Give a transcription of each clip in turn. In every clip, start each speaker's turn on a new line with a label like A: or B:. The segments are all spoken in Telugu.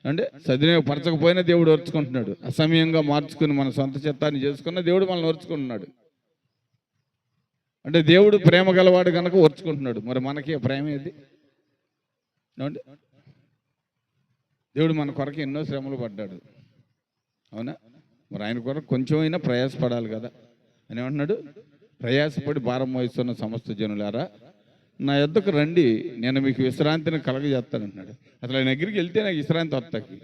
A: అంటే సద్వినియోగపరచకపోయినా దేవుడు ఓర్చుకుంటున్నాడు. అసమయంగా మార్చుకుని మన సొంత చిత్తాన్ని చేసుకున్న దేవుడు మనల్ని ఓర్చుకుంటున్నాడు. అంటే దేవుడు ప్రేమ గలవాడు కనుక ఓర్చుకుంటున్నాడు. మరి మనకి ప్రేమ ఏది? ఏమండి, దేవుడు మన కొరకు ఎన్నో శ్రమలు పడ్డాడు, అవునా? మరి ఆయన కొరకు కొంచెం అయినా ప్రయాసపడాలి కదా అని ఏమంటున్నాడు? ప్రయాసపడి భారం వహిస్తున్న సమస్త జనులారా నా యొద్దకు రండి, నేను మీకు విశ్రాంతిని కలగజేస్తానంటున్నాడు. అసలు ఆయన దగ్గరికి వెళ్తే నాకు విశ్రాంతి వస్తాకి.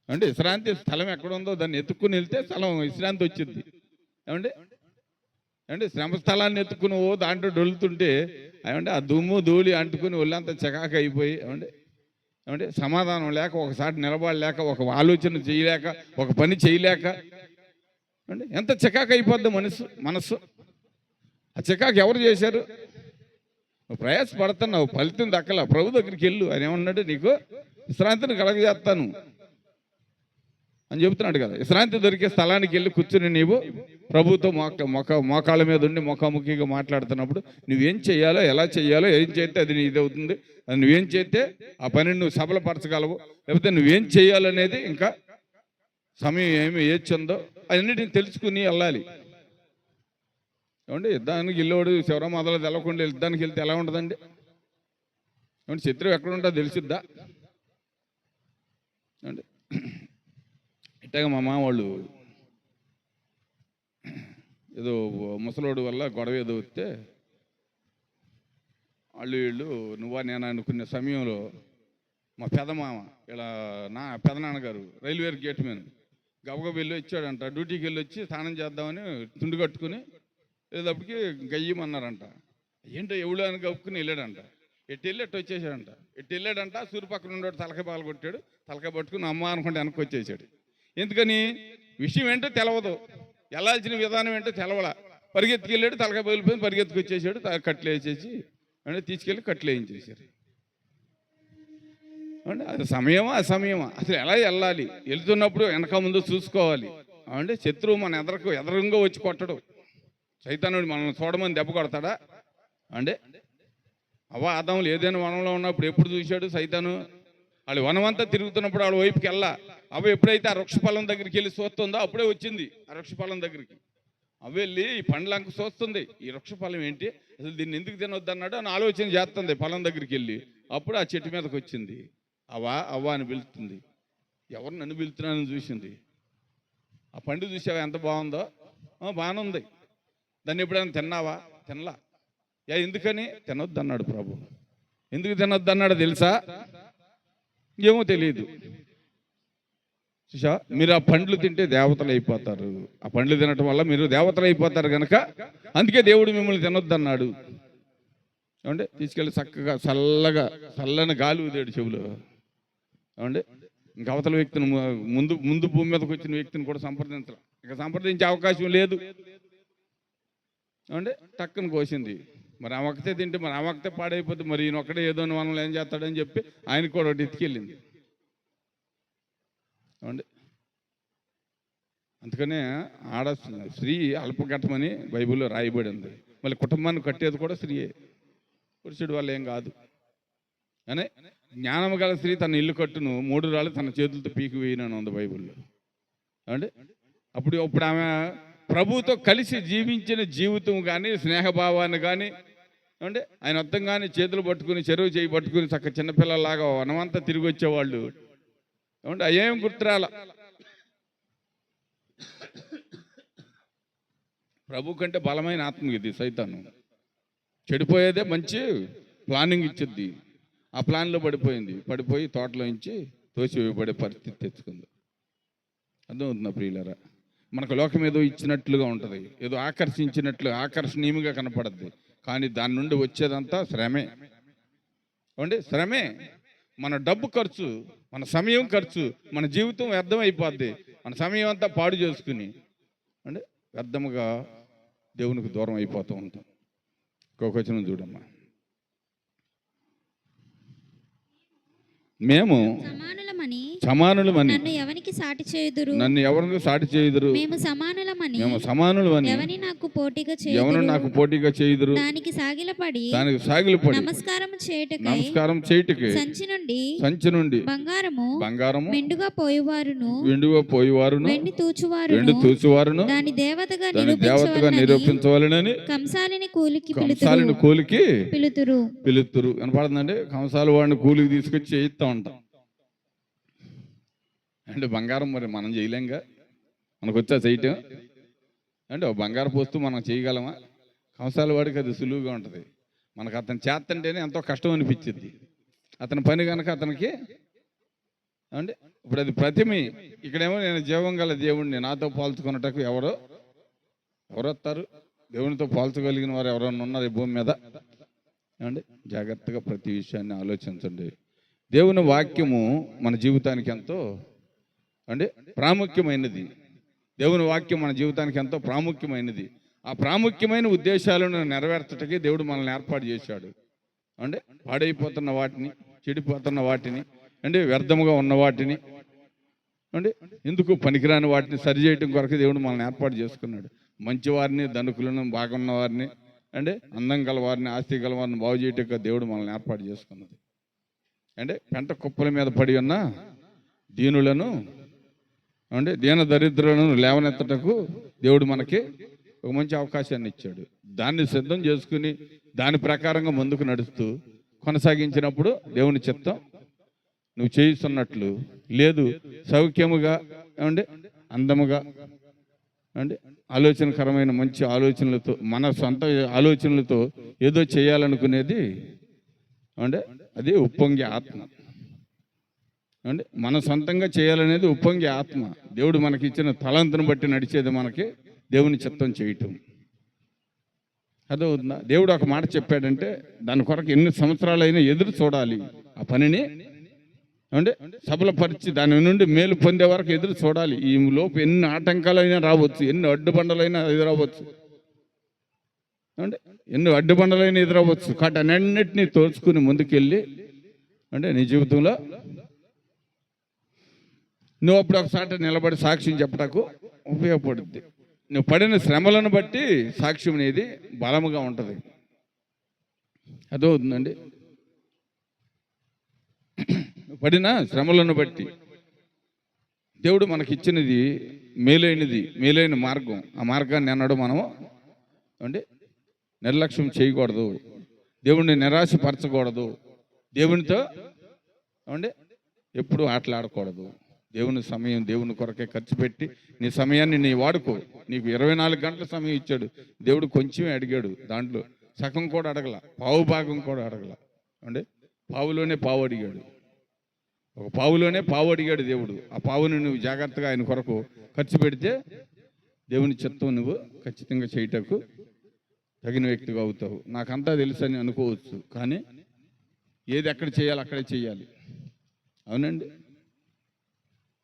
A: అంటే విశ్రాంతి స్థలం ఎక్కడుందో దాన్ని ఎత్తుక్కుని వెళ్తే స్థలం విశ్రాంతి వచ్చింది. ఏమండి, అంటే శ్రమ స్థలాన్ని ఎత్తుకుని దాంట్లో డొలుతుంటే ఏమంటే ఆ దుమ్ము ధూళి అంటుకుని ఒళ్ళంతా చకాక అయిపోయి ఏమంటే సమాధానం లేక, ఒకసారి నిలబడలేక, ఒక ఆలోచన చేయలేక, ఒక పని చేయలేక అంటే ఎంత చకాక అయిపోద్ది మనస్సు. ఆ చకాకు ఎవరు చేశారు? నువ్వు ప్రయాసపడుతున్నావు, ఫలితం దక్కల, ప్రభు దగ్గరికి వెళ్ళు. ఆయన ఏమన్నాడు? నీకు విశ్రాంతిని కలగజేస్తాను అని చెబుతున్నాడు కదా. విశ్రాంతి దొరికే స్థలానికి వెళ్ళి కూర్చుని నీవు ప్రభుతో మోకాళ్ళ మీద ఉండి ముఖాముఖిగా మాట్లాడుతున్నప్పుడు నువ్వేం చేయాలో, ఎలా చేయాలో, ఏం చేస్తే అది ఇది అవుతుంది, అది నువ్వేం చేస్తే ఆ పనిని నువ్వు సఫలపరచగలవు, లేకపోతే నువ్వేం చేయాలనేది ఇంకా సమయం ఏమి ఏడ్చుందో అన్నిటిని తెలుసుకుని వెళ్ళాలి. ఏమంటే యుద్ధానికి వెళ్ళేవాడు శివరా మొదలు తెలవకుండా యుద్ధానికి వెళ్తే ఎలా ఉంటుందండి? ఏమంటే శత్రువు ఎక్కడ ఉంటుందో తెలిసిద్దా? అంటే ఇట్టగా మా మామ వాళ్ళు ఏదో ముసలోడు వల్ల గొడవ ఏదో వస్తే వీళ్ళు నువ్వా నేను అనుకునే సమయంలో మా పెదమామ ఇలా పెదనాన్నగారు రైల్వే గేట్ మీద గబగబ వెళ్ళి వచ్చాడంట. డ్యూటీకి వెళ్ళి వచ్చి స్నానం చేద్దామని తుండు కట్టుకుని వెళ్ళేటప్పటికి గయ్యమన్నారంట. ఏంటో ఎవడో అని గప్పుకుని వెళ్ళాడంట. ఎట్టి వెళ్ళి ఎట్టు వచ్చేసాడంట. ఎట్టి వెళ్ళాడంట, సూర్య పక్కన ఉండేవాడు తలకాయ పాలు కొట్టాడు. తలకాయ పట్టుకుని అమ్మ అనుకుంటే వెనక్కి వచ్చేసాడు. ఎందుకని? విషయం ఏంటో తెలవదు, వెళ్ళాల్సిన విధానం ఏంటో తెలవల. పరిగెత్తుకు వెళ్ళాడు, తలకాయ పగిలిపోయింది, పరిగెత్తుకు వచ్చేసాడు. కట్లు వేసేసి అంటే తీసుకెళ్ళి కట్లు వేయించేసారు. అంటే అది సమయమా అసమయమా? అసలు ఎలా వెళ్ళాలి? వెళ్తున్నప్పుడు వెనక ముందు చూసుకోవాలి. అంటే శత్రువు మన ఎదరంగా వచ్చి కొట్టడు. సైతానుడు మనం చూడమని దెబ్బ కొడతాడా? అంటే ఆదాములు ఏదైనా వనంలో ఉన్నప్పుడు ఎప్పుడు చూశాడు సైతాను? వాళ్ళు వనమంతా తిరుగుతున్నప్పుడు వాళ్ళ వైపుకి వెళ్ళా. ఎప్పుడైతే ఆ వృక్షఫలం దగ్గరికి వెళ్ళి చూస్తుందో అప్పుడే వచ్చింది ఆ వృక్షఫలం దగ్గరికి. వెళ్ళి ఈ పండ్లంక చూస్తుంది, ఈ వృక్షఫలం ఏంటి, అసలు దీన్ని ఎందుకు తినొద్దు అన్నాడు అని ఆలోచన చేస్తుంది. ఫలం దగ్గరికి వెళ్ళి అప్పుడు ఆ చెట్టు మీదకి వచ్చింది. అవ్వ అని పిలుస్తుంది. ఎవరు నన్ను పిలుతున్నానని చూసింది. ఆ పండు చూసావా ఎంత బాగుందో? బాగానే ఉంది. దాన్ని ఎప్పుడైనా తిన్నావా? తినలా. ఎందుకని? తినొద్దు అన్నాడు ప్రభు. ఎందుకు తినొద్దు అన్నాడో తెలుసా? ఏమో తెలియదు. చూసా, మీరు ఆ పండ్లు తింటే దేవతలు అయిపోతారు. ఆ పండ్లు తినటం వల్ల మీరు దేవతలు అయిపోతారు కనుక అందుకే దేవుడు మిమ్మల్ని తినొద్దు అన్నాడు. ఏమంటే తీసుకెళ్ళి చక్కగా చల్లని గాలి ఊదాడు చెవులు. ఏమంటే ఇంకా అవతల వ్యక్తిని ముందు భూమి మీదకి వచ్చిన వ్యక్తిని కూడా సంప్రదించాలి. ఇంకా సంప్రదించే అవకాశం లేదు. అంటే టక్కున కోసింది. మరి ఆ ఒక్కతే తింటే మరి ఆ ఒక్కతే పాడైపోతే మరి ఈయన ఒక్కడే ఏదో మనల్ని ఏం చేస్తాడని చెప్పి ఆయన కూడా ఒకటి ఎత్తుకెళ్ళింది. ఏమండి, అందుకనే స్త్రీ అల్పఘట్టమని బైబిల్లో రాయబడి ఉంది. మళ్ళీ కుటుంబాన్ని కట్టేది కూడా స్త్రీయే, పురుషుడు వల్ల ఏం కాదు. అనే జ్ఞానము గల స్త్రీ తన ఇల్లు కట్టును 3 రాళ్ళు తన చేతులతో పీకి వేయనని ఉంది బైబిల్లో. అంటే అప్పుడు ఆమె ప్రభువుతో కలిసి జీవించిన జీవితం కానీ, స్నేహభావాన్ని కానీ, అంటే ఆయన అర్థం కానీ చేతులు పట్టుకుని చెరువు చేయి పట్టుకుని చక్క చిన్నపిల్లలాగా వనమంతా తిరిగి వచ్చేవాళ్ళు. ఏమంటే అయ్యేం గుర్తురాల. ప్రభు కంటే బలమైన ఆత్మ ఇది సైతాను. చెడిపోయేదే మంచి ప్లానింగ్ ఇచ్చింది. ఆ ప్లాన్లో పడిపోయి తోటలో నుంచి తోసివేయబడే పరిస్థితి తెచ్చుకుంది. అర్థమవుతుందా ప్రియులారా? మనకు లోకం ఏదో ఇచ్చినట్లుగా ఉంటుంది, ఏదో ఆకర్షణీయంగా కనపడద్ది. కానీ దాని నుండి వచ్చేదంతా శ్రమే. అంటే శ్రమే. మన డబ్బు ఖర్చు, మన సమయం ఖర్చు, మన జీవితం వ్యర్థం అయిపోద్ది. మన సమయం అంతా పాడు చేసుకుని అంటే వ్యర్థముగా దేవునికి దూరం అయిపోతూ ఉంటాం. ఇంకొక వచనం చూడమ్మా. మేము సమానులమని
B: నన్ను ఎవనికి సాటి చేయుదురు?
A: నన్ను ఎవరికి సాటి చేయుదురు?
B: మేము సమానులమని
A: మేము సమానులమని
B: ఎవని నాకు పోటీగా
A: ఎవరు
B: చేయుదురు?
A: నాకు పోటీగా చేయుదురు?
B: దానికి సాగిలపడి
A: దానికి సాగిలపడి
B: నమస్కారం చేయుటకై
A: నమస్కారం చేయుటకి సంచి నుండి బంగారము
B: మెండుగా పోయేవారును
A: వెండిగా పోయేవారును
B: వెండి
A: వెండి తూచువారును
B: దాని దేవతగా
A: నిరూపించవాలని
B: కంసాలిని కూలికి
A: పిలుతురు కనపడుతుందండి. కంసాలు వాడిని కూలికి తీసుకొచ్చి చేయిస్తా ఉంటాం అంటే బంగారం మరి మనం చేయలేంగా, మనకు వచ్చా చేయటం అంటే ఒక బంగారు పోస్తూ మనం చేయగలమా? కంసాల వాడికి అది సులువుగా ఉంటుంది. మనకు అతను చేస్తంటేనే ఎంతో కష్టం అనిపించింది. అతని పని కనుక అతనికి అంటే ఇప్పుడు అది ప్రతిమి. ఇక్కడేమో నేను జీవం గల దేవుణ్ణి, నాతో పోల్చుకున్నటకు ఎవరు వస్తారు? దేవునితో పోల్చగలిగిన వారు ఎవరన్నా ఉన్నారు ఈ భూమి మీద? ఏమండి, జాగ్రత్తగా ప్రతి విషయాన్ని ఆలోచించండి. దేవుని వాక్యము మన జీవితానికి ఎంతో అంటే ప్రాముఖ్యమైనది. దేవుని వాక్యం మన జీవితానికి ఎంతో ప్రాముఖ్యమైనది. ఆ ప్రాముఖ్యమైన ఉద్దేశాలను నెరవేర్చడానికి దేవుడు మనల్ని ఏర్పాటు చేశాడు. అంటే పాడైపోతున్న వాటిని, చెడిపోతున్న వాటిని, అంటే వ్యర్థముగా ఉన్న వాటిని, అంటే ఎందుకు పనికిరాని వాటిని సరిచేయటం కొరకు దేవుడు మనల్ని ఏర్పాటు చేసుకున్నాడు. మంచివారిని, ధనుకులను, బాగున్న వారిని, అంటే అందం గలవారిని, ఆస్తి గలవారిని బాగు చేయటం దేవుడు మనల్ని ఏర్పాటు చేసుకున్నది. అంటే పెంట కుప్పల మీద పడి ఉన్న దీనులను, అంటే దీన దరిద్రులను లేవనెత్తటకు దేవుడు మనకి ఒక మంచి అవకాశాన్ని ఇచ్చాడు. దాన్ని సిద్ధం చేసుకుని దాని ప్రకారంగా ముందుకు నడుస్తూ కొనసాగించినప్పుడు దేవుని చిత్తం నువ్వు చేయిస్తున్నట్లు లేదు. సౌఖ్యముగా అంటే అందముగా అంటే ఆలోచనకరమైన మంచి ఆలోచనలతో, మన సొంత ఆలోచనలతో ఏదో చేయాలనుకునేది అంటే అది ఉప్పొంగే ఆత్మ. అంటే మన సొంతంగా చేయాలనేది ఉప్పొంగే ఆత్మ. దేవుడు మనకి ఇచ్చిన తలంతును బట్టి నడిచేది మనకి దేవుని చిత్తం చేయటం. అదవుతుందా? దేవుడు ఒక మాట చెప్పాడంటే దాని కొరకు ఎన్ని సంవత్సరాలైనా ఎదురు చూడాలి. ఆ పనిని అంటే సఫలపరిచి దాని నుండి మేలు పొందే వరకు ఎదురు చూడాలి. ఈ లోపు ఎన్ని ఆటంకాలైనా రావచ్చు, ఎన్ని అడ్డుబండలైనా ఎదురవ్వచ్చు, అంటే ఎన్ని అడ్డుబండలైనా ఎదురవ్వచ్చు. కాబట్టి అన్నింటినీ తోచుకుని ముందుకెళ్ళి అంటే నీ జీవితంలో నువ్వు అప్పుడు ఒకసారి నిలబడి సాక్ష్యం చెప్పటకు ఉపయోగపడుద్ది. నువ్వు పడిన శ్రమలను బట్టి సాక్ష్యం అనేది బలముగా ఉంటుంది. అదవుతుందండి. పడిన శ్రమలను బట్టి దేవుడు మనకిచ్చినది మేలైన మార్గం. ఆ మార్గాన్ని అన్నాడు మనము అంటే నిర్లక్ష్యం చేయకూడదు, దేవుణ్ణి నిరాశపరచకూడదు, దేవునితో అంటే ఎప్పుడు ఆటలాడకూడదు. దేవుని సమయం దేవుని కొరకే ఖర్చు పెట్టి నీ సమయాన్ని నీ వాడుకో. నీకు 24 గంటల సమయం ఇచ్చాడు దేవుడు. కొంచెమే అడిగాడు, దాంట్లో సగం కూడా అడగల, పావు భాగం కూడా అడగల. అంటే పావులోనే పావు అడిగాడు, ఒక పావులోనే పావు అడిగాడు దేవుడు. ఆ పావుని నువ్వు జాగ్రత్తగా ఆయన కొరకు ఖర్చు పెడితే దేవుని చిత్తం నువ్వు ఖచ్చితంగా చేయటకు తగిన వ్యక్తిగా అవుతావు. నాకంతా తెలుసు అని అనుకోవచ్చు, కానీ ఏది ఎక్కడ చేయాలి అక్కడే చేయాలి. అవునండి,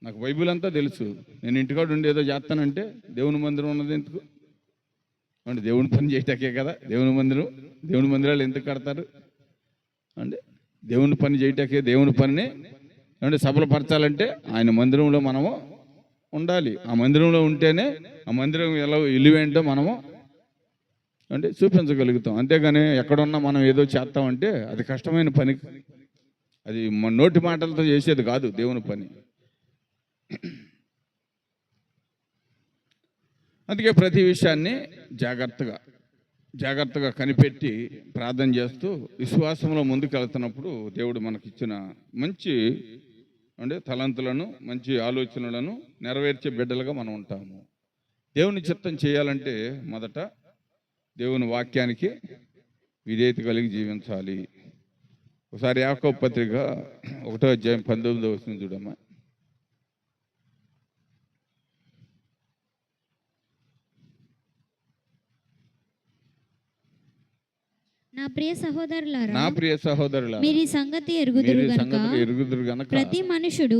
A: నాకు బైబిల్ అంతా తెలుసు. నేను ఇంటికాడ ఉండి ఏదో చేస్తానంటే దేవుని మందిరం ఉన్నది ఎందుకు? అంటే దేవుని పని చేయటాకే కదా దేవుని మందిరాలు ఎందుకు కడతారు? అంటే దేవుని పని చేయటాకే, దేవుని పనిని అంటే సఫలపరచాలంటే ఆయన మందిరంలో మనము ఉండాలి. ఆ మందిరంలో ఉంటేనే ఆ మందిరం ఎలా ఇల్లువేంటో మనము అంటే చూపించగలుగుతాం. అంతేగాని ఎక్కడున్నా మనం ఏదో చేస్తామంటే అది కష్టమైన పని. అది మన నోటి మాటలతో చేసేది కాదు దేవుని పని. అందుకే ప్రతి విషయాన్ని జాగ్రత్తగా కనిపెట్టి ప్రార్థన చేస్తూ విశ్వాసంలో ముందుకు వెళ్తున్నప్పుడు దేవుడు మనకిచ్చిన మంచి అంటే తలంతులను, మంచి ఆలోచనలను నెరవేర్చే బిడ్డలుగా మనం ఉంటాము. దేవుని చిత్తం చేయాలంటే మొదట దేవుని వాక్యానికి విధేయత కలిగి జీవించాలి. ఒకసారి యాకోబు పత్రిక 1వ అధ్యాయం 19వ వచనం చూడమ్మా.
B: నా ప్రియ సహోదరులారా,
A: నా ప్రియ సహోదరులారా,
B: మీరు ఈ సంగతి
A: మీరు
B: ఎరుగుదురు
A: ఈ
B: గనుక
A: సంగతులు ఎరుగుదురు గనక
B: ప్రతి మనుషుడు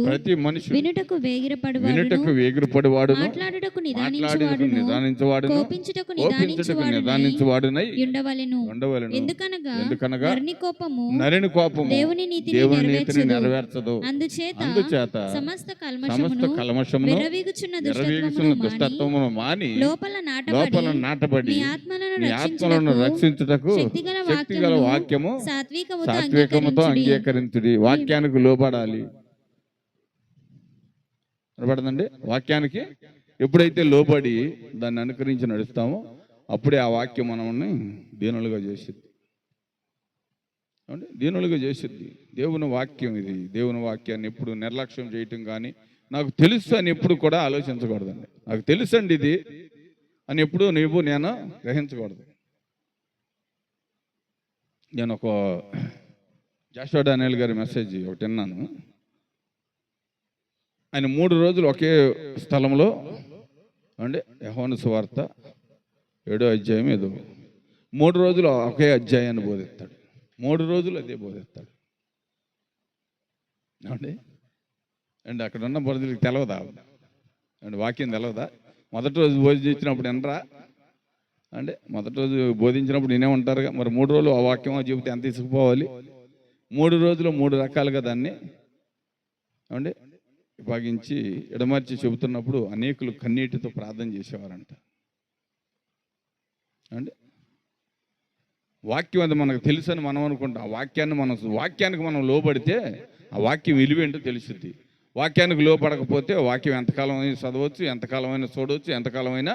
A: వినుటకు
B: వినుటకు వేగిరపడువాడును,
A: వేగిరపడివాడును,
B: మాట్లాడుటకు
A: మాట్లాడేందుకు
B: నిదానించువాడును,
A: నిదానించువాడును,
B: కోపించుటకు
A: కోపించుటకు నిదానించువాడునై
B: ఉండవలెను.
A: ఉండవలెను.
B: ఎందుకనగా
A: ఎందుకనగా
B: నరుని కోపము
A: నరుని కోపము
B: దేవుని నీతిని
A: దేవుని నీతిని
B: నెరవేర్చదు.
A: నెరవేర్చదు.
B: అందుచేత
A: అందుచేత
B: సమస్త
A: సమస్త కల్మషమును
B: విరవీగుచున్న
A: విరవీగుచున్న
B: దుష్టత్వమును
A: దుష్టత్వమును మాని
B: లోపల
A: లోపల
B: నాటబడి
A: నాటబడి
B: మీ ఆత్మలను
A: మీ ఆత్మలను రక్షించుటకు
B: శక్తిగల
A: శక్తిగల వాక్యము
B: సాత్వికముతో
A: సాత్వికముతో
B: అంగీకరించుడి.
A: అంగీకరించుడి. వాక్యానికి లోబడాలి. వినపడుతుందండి? వాక్యానికి ఎప్పుడైతే లోబడి దాన్ని అనుకరించి నడుస్తామో అప్పుడే ఆ వాక్యం మనల్ని దీనులుగా చేసిద్ది. దీనులుగా చేసిద్ది. దేవుని వాక్యం ఇది. దేవుని వాక్యాన్ని ఎప్పుడు నిర్లక్ష్యం చేయటం కానీ, నాకు తెలుసు అని ఎప్పుడు కూడా ఆలోచించకూడదండి. నాకు తెలుసు అండి ఇది అని ఎప్పుడు నేను గ్రహించకూడదు. నేను ఒక జాషువా డానియల్ గారి మెసేజ్ ఒకటి విన్నాను. ఆయన 3 రోజులు ఒకే స్థలంలో యోహాను సువార్త 7వ అధ్యాయం ఏదో 3 రోజులు ఒకే అధ్యాయాన్ని బోధిస్తాడు. 3 రోజులు అదే బోధిస్తాడు అండి. అక్కడ ఉన్న బోధకులకు తెలవదా అండి? వాక్యం తెలవదా? మొదటి రోజు బోధించినప్పుడు వినరా అంటే? మొదటి రోజు బోధించినప్పుడు నేనేమంటారుగా, మరి 3 రోజులు ఆ వాక్యం చెబితే ఎంత తీసుకుపోవాలి? 3 రోజులు 3 రకాలుగా దాన్ని విభాగించి ఎడమర్చి చెబుతున్నప్పుడు అనేకులు కన్నీటితో ప్రార్థన చేసేవారంట అండి. వాక్యం అది మనకు తెలుసని మనం అనుకుంటాం. ఆ వాక్యానికి మనం లోబడితే ఆ వాక్యం విలువేంటో తెలుస్తుంది. వాక్యానికి లోపడకపోతే వాక్యం ఎంతకాలం అయినా చదవచ్చు, ఎంతకాలమైనా చూడవచ్చు, ఎంతకాలమైనా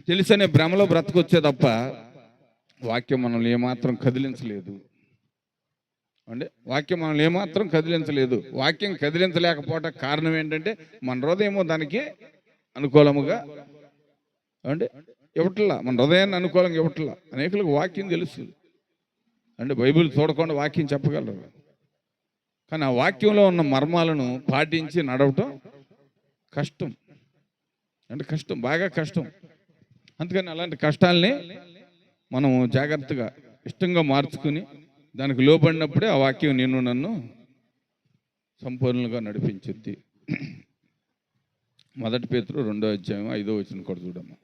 A: తెలుసనే భ్రమలో బ్రతకొచ్చే తప్ప వాక్యం మనల్ని ఏమాత్రం కదిలించలేదు వాక్యం మనల్ని ఏమాత్రం కదిలించలేదు. వాక్యం కదిలించలేకపోవటం కారణం ఏంటంటే మన హృదయమో దానికి అనుకూలముగా ఇవ్వట్లా. మన హృదయాన్ని అనుకూలంగా ఇవ్వట్లా. అనేకులకు వాక్యం తెలుసు బైబిల్ చూడకుండా వాక్యం చెప్పగలరు, కానీ ఆ వాక్యంలో ఉన్న మర్మాలను పాటించి నడవటం కష్టం. కష్టం, బాగా కష్టం. అందుకని అలాంటి కష్టాలని మనం జాగ్రత్తగా ఇష్టంగా మార్చుకుని దానికి లోబడినప్పుడే ఆ వాక్యం నన్ను సంపూర్ణంగా నడిపించుద్ది. 1 పేతురు 2వ అధ్యాయం 5వ వచనం కూడా చూడమ్మా.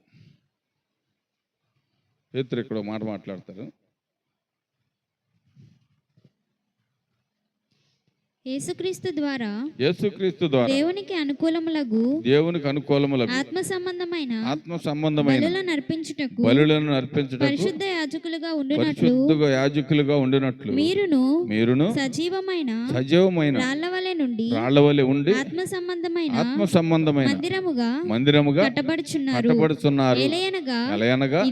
A: పేతురు ఇక్కడ మాట మాట్లాడతారు.
B: యేసుక్రీస్తు ద్వారా
A: దేవునికి అనుకూలములగు
B: ఆత్మ సంబంధమైన
A: బలులను అర్పించుటకు
B: పరిశుద్ధ
A: యాజకులుగా ఉండినట్లు మీరును సజీవమైన
B: రాళ్ల వలె ఉండి
A: ఆత్మ సంబంధమైన మందిరముగా కట్టబడుచున్నారు. ఎలయనగా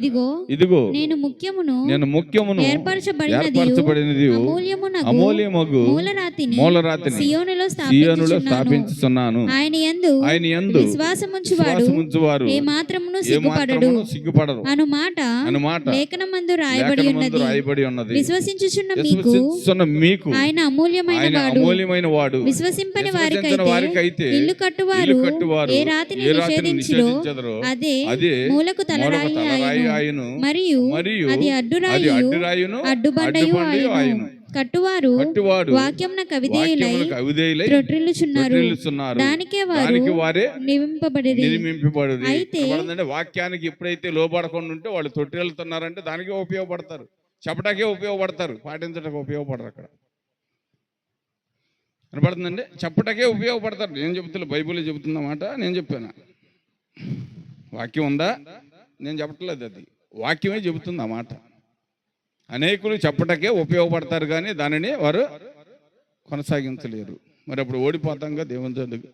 A: ఇదిగో నేను ముఖ్యమును ఏర్పరచబడినది అమూల్యమగు మూలరాతిని సియోనులో స్థాపించుచున్నాను.
B: ఆయన యందు విశ్వాసముంచువాడు ఏ మాత్రమును సిగ్గుపడడు అనుమాట లేఖనమందు రాయబడి ఉన్నది. విశ్వసించుచున్న మీకు ఆయన అమూల్యమైన వాడు. విశ్వసింపని వారికైతే ఇల్లు కట్టువారు ఏ రాతిని నిషేధించురో అదే మూలకు తలరాయి ఆయను, మరియు అది అడ్డురాయును అడ్డుబండయు ఆయను. కట్టువారు వాక్యమునకు అవిధేయులై త్రొట్రిల్లుచున్నారు. దానికే వారే నిర్మింపబడిరి.
A: అయితే వాక్యానికి ఎప్పుడైతే లోబడకుండా ఉంటే వాళ్ళు తొట్టిల్లుతున్నారంటే దానికే ఉపయోగపడతారు, చెప్పటాకే ఉపయోగపడతారు, పాటించడానికి ఉపయోగపడరు. అక్కడ వినపడుతుందండి? చెప్పటాకే ఉపయోగపడతారు. నేను చెబుతున్నా, బైబిల్ చెబుతున్నమాట నేను చెప్పాను. వాక్యం ఉందా? నేను చెప్పట్లేదు, అది వాక్యమే చెబుతుంది ఆ మాట. అనేకులు చెప్పటకే ఉపయోగపడతారు కానీ దానిని వారు కొనసాగించలేరు. మరి అప్పుడు ఓడిపోతాంగా దేవుని దగ్గర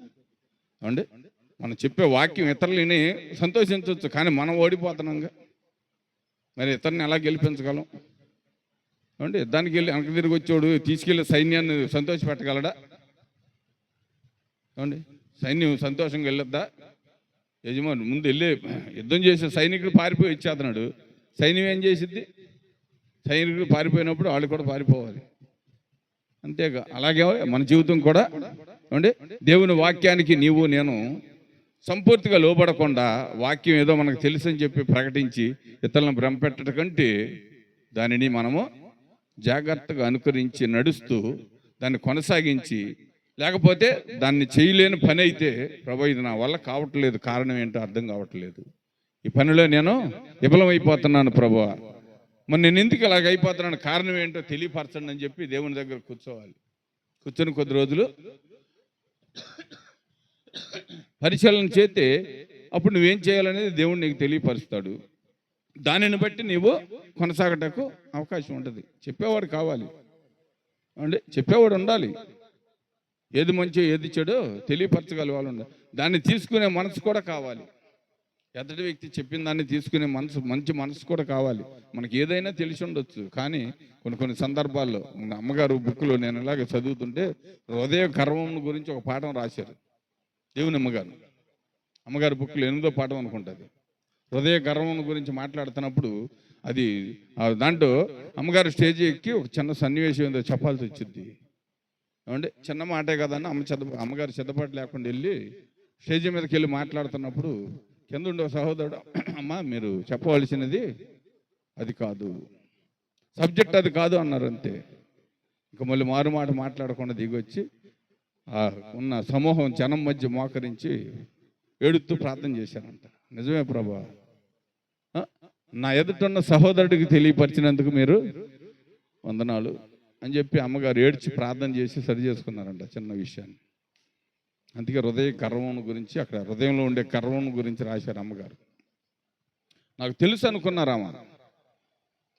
A: మనం చెప్పే వాక్యం ఇతరులని సంతోషించవచ్చు, కానీ మనం ఓడిపోతున్నాంగా. మరి ఇతరుని ఎలా గెలిపించగలం? యుద్ధానికి వెళ్ళి వెనక తిరిగి వచ్చాడు తీసుకెళ్ళి సైన్యాన్ని సంతోషపెట్టగలడా? సైన్యం సంతోషంగా వెళ్ళొద్దా? యజమాని ముందు వెళ్ళి యుద్ధం చేసే సైనికుడు పారిపోయి ఇచ్చేస్తున్నాడు. సైన్యం ఏం చేసిద్ది? సైనికుడు పారిపోయినప్పుడు వాళ్ళు కూడా పారిపోవాలి. అంతేగా అలాగే మన జీవితం కూడా దేవుని వాక్యానికి నేను సంపూర్తిగా లోబడకుండా వాక్యం ఏదో మనకు తెలుసని చెప్పి ప్రకటించి ఇతరులను భ్రమపెట్టడం కంటే దానిని మనము జాగ్రత్తగా అనుకరించి నడుస్తూ దాన్ని కొనసాగించి, లేకపోతే దాన్ని చేయలేని పని అయితే ప్రభు ఇది నా వల్ల కావట్లేదు, కారణం ఏంటో అర్థం కావట్లేదు, ఈ పనిలో నేను విఫలమైపోతున్నాను ప్రభువా, మరి నేను ఎందుకు ఇలాగ అయిపోతున్నాను, కారణం ఏంటో తెలియపరచండి అని చెప్పి దేవుని దగ్గర కూర్చోవాలి. కూర్చొని కొద్ది రోజులు పరిశీలన చేస్తే అప్పుడు నువ్వేం చేయాలనేది దేవుడు నీకు తెలియపరుస్తాడు. దానిని బట్టి నీవు కొనసాగటకు అవకాశం ఉంటుంది. చెప్పేవాడు కావాలి అంటే చెప్పేవాడు ఉండాలి. ఏది మంచో ఏది చెడో తెలియపరచగల వాళ్ళు ఉండాలి. దాన్ని తీసుకునే మనసు కూడా కావాలి. ఎదుటి వ్యక్తి చెప్పిన దాన్ని తీసుకునే మనసు, మంచి మనసు కూడా కావాలి. మనకి ఏదైనా తెలిసి ఉండొచ్చు, కానీ కొన్ని సందర్భాల్లో అమ్మగారు బుక్లో నేను ఇలాగ చదువుతుంటే హృదయ గర్వం గురించి ఒక పాఠం రాశారు. దేవుని అమ్మగారు బుక్లో 8వ పాఠం అనుకుంటుంది. హృదయ గర్వం గురించి మాట్లాడుతున్నప్పుడు అది దాంట్లో అమ్మగారు స్టేజ్ ఎక్కి ఒక చిన్న సన్నివేశం ఏదో చెప్పాల్సి వచ్చింది. ఏమంటే చిన్న మాటే కదా అని అమ్మగారు సిద్ధపాటు లేకుండా వెళ్ళి స్టేజ్ మీదకి వెళ్ళి మాట్లాడుతున్నప్పుడు కింద ఉండే సహోదరుడు, అమ్మ మీరు చెప్పవలసినది అది కాదు, సబ్జెక్ట్ అది కాదు అన్నారు. అంతే. ఇంకా మళ్ళీ మారుమాట మాట్లాడకుండా దిగొచ్చి ఉన్న సమూహం జనం మధ్య మోకరించి ఏడుస్తూ ప్రార్థన చేశారంట. నిజమే ప్రభా, నా ఎదుటున్న సహోదరుడికి తెలియపరిచినందుకు మీరు వందనాలు అని చెప్పి అమ్మగారు ఏడ్చి ప్రార్థన చేసి సరి చేసుకున్నారంట చిన్న విషయాన్ని. అందుకే హృదయ గర్వం గురించి, అక్కడ హృదయంలో ఉండే గర్వం గురించి రాశారు అమ్మగారు. నాకు తెలుసు అనుకున్నారామా,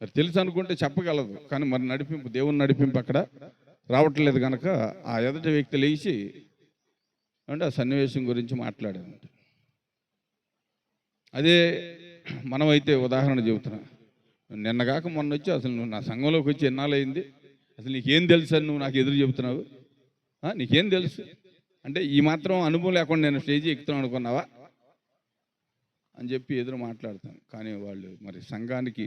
A: మరి తెలుసు అనుకుంటే చెప్పగలదు, కానీ మరి నడిపింపు, దేవుని నడిపింపు అక్కడ రావట్లేదు కనుక ఆ ఎదుటి వ్యక్తి లేచి అంటే ఆ సన్నివేశం గురించి మాట్లాడారంట. అదే మనమైతే ఉదాహరణ చెబుతున్నా, నిన్నగాక మొన్న వచ్చి అసలు నువ్వు నా సంఘంలోకి వచ్చి ఎన్నాళ్ళయింది, అసలు నీకేం తెలుసు అని నువ్వు నాకు ఎదురు చెబుతున్నావు, నీకేం తెలుసు అంటే ఈ మాత్రం అనుభవం లేకుండా నేను స్టేజీ ఎక్కుతున్నాను అనుకున్నావా అని చెప్పి ఎదురు మాట్లాడతాను. కానీ వాళ్ళు మరి సంఘానికి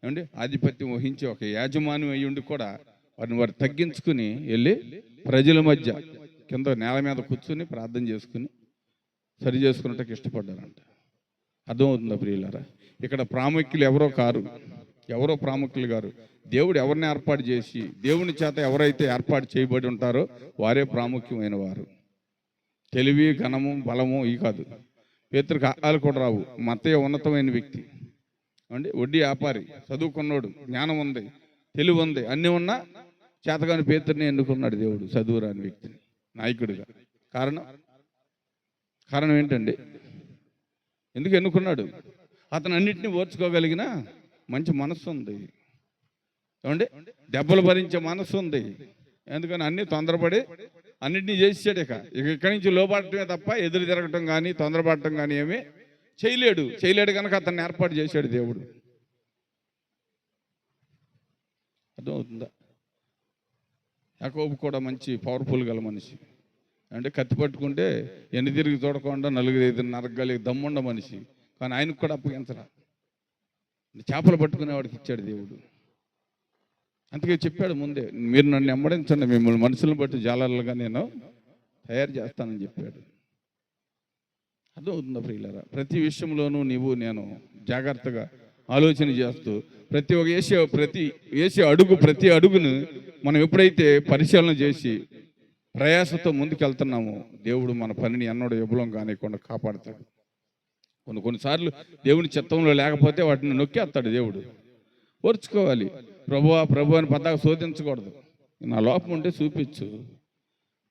A: ఏమంటే ఆధిపత్యం వహించి ఒక యాజమాన్యం అయ్యుండి కూడా వారు తగ్గించుకుని వెళ్ళి ప్రజల మధ్య కింద నేల మీద కూర్చుని ప్రార్థన చేసుకుని సరి చేసుకున్నట్టుకు ఇష్టపడ్డారంట. అర్థమవుతుందా ప్రియులారా? ఇక్కడ ప్రాముఖ్యులు ఎవరో ప్రాముఖ్యులు గారు. దేవుడు ఎవరిని ఏర్పాటు చేసి దేవుని చేత ఎవరైతే ఏర్పాటు చేయబడి ఉంటారో వారే ప్రాముఖ్యమైన వారు. తెలివి, ఘనము, బలము ఈ కాదు. పేతురుకి ఆలు కూడా రావు. మత్తయ్య ఉన్నతమైన వ్యక్తి అంటే వడ్డీ వ్యాపారి, చదువుకున్నాడు, జ్ఞానం ఉంది, తెలివి ఉంది, అన్నీ ఉన్నా చేతగాని పేతురుని ఎన్నుకున్నాడు దేవుడు, చదువురాని వ్యక్తిని నాయకుడిగా. కారణం ఏంటండి? ఎందుకు ఎన్నుకున్నాడు? అతను అన్నింటినీ ఓర్చుకోగలిగిన మంచి మనస్సు ఉంది, ఏమండి దెబ్బలు భరించే మనస్సు ఉంది. ఎందుకని అన్నీ తొందరపడి అన్నింటినీ చేసాడు. ఇక్కడి నుంచి లోపడటమే తప్ప ఎదురు తిరగటం కానీ తొందరపడటం కానీ ఏమీ చేయలేడు కనుక అతన్ని ఏర్పాటు చేశాడు దేవుడు. అర్థమవుతుందా? యాకోబు కూడా మంచి పవర్ఫుల్ గల మనిషి, అంటే కత్తి పట్టుకుంటే ఎన్ని తిరిగి చూడకుండా 4-5 నరగలిగి దమ్ముండ మనిషి. కానీ ఆయనకు కూడా అప్పగించరా, చేపలు పట్టుకునేవాడికి ఇచ్చాడు దేవుడు. అందుకే చెప్పాడు ముందే, మీరు నన్ను వెంబడించండి, మిమ్మల్ని మనుషులను బట్టి జాలర్లుగా నేను తయారు చేస్తానని చెప్పాడు. అర్థమవుతుందా ప్రియులారా? ప్రతి విషయంలోనూ నేను జాగ్రత్తగా ఆలోచన చేస్తూ ప్రతి అడుగును మనం ఎప్పుడైతే పరిశీలన చేసి ప్రయాసతో ముందుకెళ్తున్నామో దేవుడు మన పనిని ఎన్నడూ విఫలం కానివ్వకుండా కాపాడుతాడు. కొన్నిసార్లు దేవుని చిత్తంలో లేకపోతే వాటిని నొక్కేస్తాడు దేవుడు. ఓర్చుకోవాలి. ప్రభు అని పద్దాక శోధించకూడదు. నా లోపం ఉంటే చూపించు,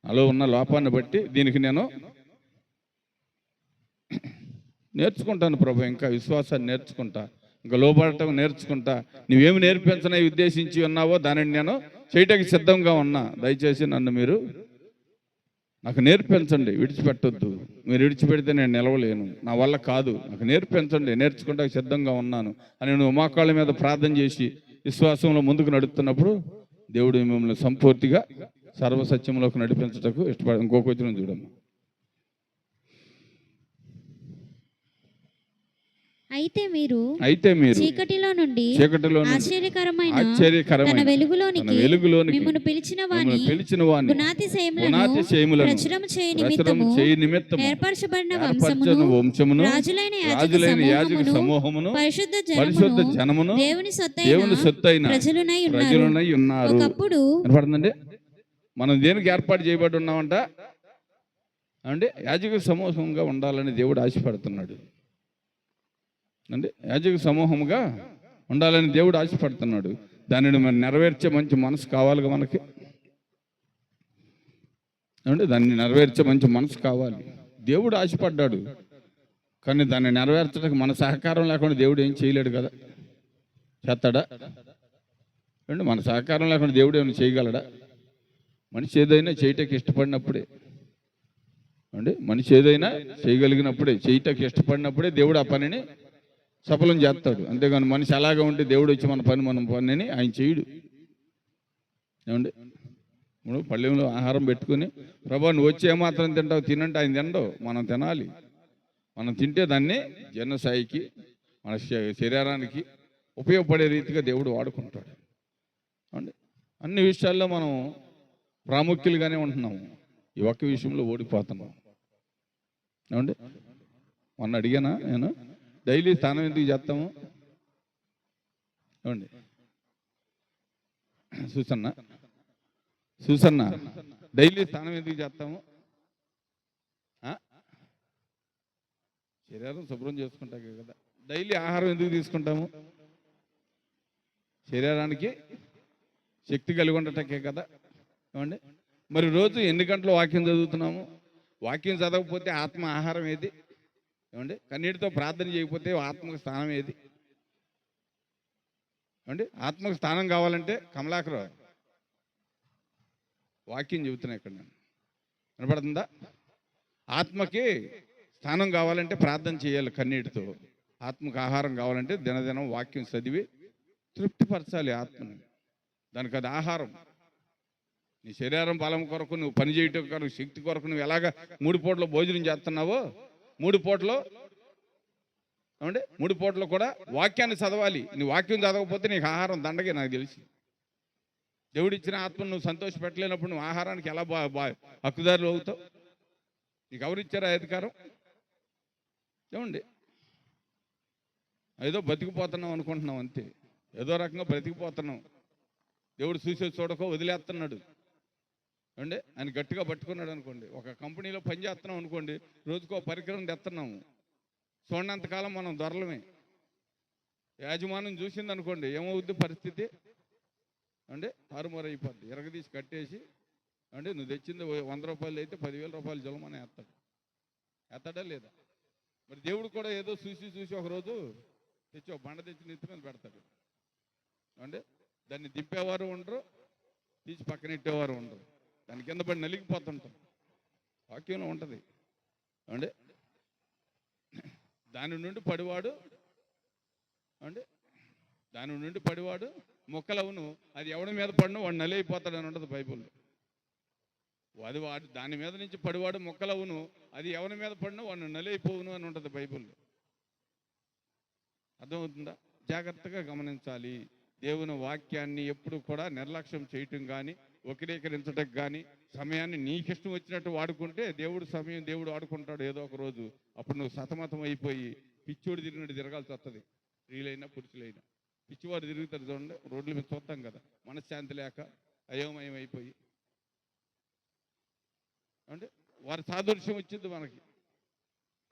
A: నాలో ఉన్న లోపాన్ని బట్టి దీనికి నేను నేర్చుకుంటాను ప్రభు, ఇంకా విశ్వాసాన్ని నేర్చుకుంటా, ఇంకా లోపడటం నేర్చుకుంటా, నువ్వేమి నేర్పించని ఉద్దేశించి ఉన్నావో దానిని నేను చేయటానికి సిద్ధంగా ఉన్నా, దయచేసి నన్ను మీరు నాకు నేర్పించండి, విడిచిపెట్టొద్దు, మీరు విడిచిపెడితే నేను నిలవలేను, నా వల్ల కాదు, నాకు నేర్పించండి, నేర్చుకుంటానికి సిద్ధంగా ఉన్నాను అని నువ్వు మోకాళ్ళ మీద ప్రార్థన చేసి విశ్వాసంలో ముందుకు నడుపుతున్నప్పుడు దేవుడు మిమ్మల్ని సంపూర్తిగా సర్వసత్యంలోకి నడిపించటకు ఇష్టపడ. ఇంకొక వచనం చూడమ్మా.
B: అయితే మీరు చీకటిలో నుండి ఆశ్చర్యకరమైన తన వెలుగులోనికి మిమ్మును పిలిచిన వాని గుణాతిశయములను ప్రచురము చేయ నిమిత్తము ఏర్పరచబడిన వంశమును రాజులైన యాజక సమూహమును పరిశుద్ధ జనమును దేవుని సొత్తైన ప్రజలునై ఉన్నారు. ఒకప్పుడు
A: మనం దేనికి ఏర్పాటు చేయబడి ఉన్నామంట అంటే యాజక సమూహంగా ఉండాలని దేవుడు ఆశపడుతున్నాడు అంటే యాజక సమూహంగా ఉండాలని దేవుడు ఆశపడుతున్నాడు. దానిని మరి నెరవేర్చే మంచి మనసు కావాలిగా మనకి అంటే దాన్ని నెరవేర్చే మంచి మనసు కావాలి. దేవుడు ఆశపడ్డాడు కానీ దాన్ని నెరవేర్చడానికి మన సహకారం లేకుండా దేవుడు ఏం చేయలేడు కదా. చేస్తాడా అంటే మన సహకారం లేకుండా దేవుడు ఏమైనా చేయగలడా? మనిషి ఏదైనా చేయటానికి ఇష్టపడినప్పుడే అంటే మనిషి ఏదైనా చేయగలిగినప్పుడే చేయటానికి ఇష్టపడినప్పుడే దేవుడు ఆ పనిని సఫలం చేస్తాడు. అంతేగాని మనిషి అలాగా ఉంటే దేవుడు వచ్చి మన పనిని ఆయన చేయడు. ఏమండి ఇప్పుడు పళ్ళెంలో ఆహారం పెట్టుకుని ప్రభా నువ్వు వచ్చి ఏమాత్రం తింటావు తినంటే ఆయన తినడు, మనం తినాలి. మనం తింటే దాన్ని జనసాయికి మన శరీరానికి ఉపయోగపడే రీతిగా దేవుడు వాడుకుంటాడు. అంటే అన్ని విషయాల్లో మనం ప్రాముఖ్యులుగానే ఉంటున్నాము, ఈ ఒక్క విషయంలో ఓడిపోతున్నాం. ఏమండి మొన్న అడిగానా నేను డైలీ స్నానం ఎందుకు చేస్తాము? ఏమండి చూసన్నా డైలీ స్నానం ఎందుకు చేస్తాము? శరీరం శుభ్రం చేసుకుంటాకే కదా. డైలీ ఆహారం ఎందుకు తీసుకుంటాము? శరీరానికి శక్తి కలిగి ఉండటానికే కదా. ఏమండి మరి రోజు ఎన్ని గంటలు వాక్యం చదువుతున్నాము? వాక్యం చదవకపోతే ఆత్మ ఆహారం ఏది? ఏమండి కన్నీటితో ప్రార్థన చేయకపోతే ఆత్మకు స్థానం ఏది? ఏమండి ఆత్మకు స్థానం కావాలంటే కమలాకరావు వాక్యం చెబుతున్నా ఇక్కడ నేను వినపడుతుందా? ఆత్మకి స్థానం కావాలంటే ప్రార్థన చేయాలి కన్నీటితో. ఆత్మకు ఆహారం కావాలంటే దినదినం వాక్యం చదివి తృప్తిపరచాలి ఆత్మని. దానికి అది ఆహారం. నీ శరీరం బలం కొరకు నువ్వు పని చేయటం కొరకు శక్తి కొరకు నువ్వు ఎలాగ 3 పూటలో భోజనం చేస్తున్నావో 3 పూటలో ఏమంటే 3 పూటలో కూడా వాక్యాన్ని చదవాలి. నీ వాక్యం చదవకపోతే నీకు ఆహారం దండగే నాకు తెలిసి. దేవుడిచ్చిన ఆత్మను నువ్వు సంతోష పెట్టలేనప్పుడు నువ్వు ఆహారానికి ఎలా హక్కుదారులు అవుతావు? నీకు ఎవరిచ్చారా అధికారం? ఏమండి ఏదో బతికిపోతున్నాం అనుకుంటున్నాం అంతే, ఏదో రకంగా బ్రతికిపోతున్నాం. దేవుడు చూసే చూడకో వదిలేస్తున్నాడు. అంటే ఆయన గట్టిగా పట్టుకున్నాడు అనుకోండి. ఒక కంపెనీలో పని చేస్తున్నాం అనుకోండి, రోజుకో పరికరం తెస్తున్నాము, చూడనంతకాలం మనం దొరలమే. యాజమాన్యం చూసింది అనుకోండి ఏమవుద్ది పరిస్థితి? అంటే తారుమారు అయిపోద్ది. ఎరగదీసి కట్టేసి అంటే నువ్వు తెచ్చింది 100 రూపాయలు అయితే 10,000 రూపాయలు జలమని ఎత్తాడా లేదా? మరి దేవుడు కూడా ఏదో చూసి ఒకరోజు తెచ్చి ఒక బండ తెచ్చి నెత్తి మీద పెడతాడు. అంటే దాన్ని దింపేవారు ఉండరు, తీసి పక్కనెట్టేవారు ఉండరు. దాని కింద పడి నలిగిపోతుంటాం. వాక్యంలో ఉంటుంది. అంటే దాని నుండి పడివాడు మొక్కలవును, అది ఎవడి మీద పడినా వాడు నలిగిపోతాడని ఉంటుంది బైబుల్లో. వాడు దాని మీద నుంచి పడివాడు మొక్కలవును, అది ఎవరి మీద పడినా వాడిని నలిగిపోవును అని ఉంటుంది బైబుల్లో. అర్థమవుతుందా? జాగ్రత్తగా గమనించాలి. దేవుని వాక్యాన్ని ఎప్పుడు కూడా నిర్లక్ష్యం చేయటం కానీ వక్రీకరించటం కానీ, సమయాన్ని నీకిష్టం వచ్చినట్టు వాడుకుంటే దేవుడు ఆడుకుంటాడు ఏదో ఒక రోజు. అప్పుడు నువ్వు సతమతం అయిపోయి పిచ్చోడు తిరిగినట్టు తిరగాల్సి వస్తుంది. స్త్రీలైనా పురుషులైనా పిచ్చివారు తిరుగుతారు చూడండి, రోడ్ల మీద చూస్తాం కదా, మనశ్శాంతి లేక అయోమయం అయిపోయి. అంటే వారి సాదృశ్యం వచ్చింది మనకి.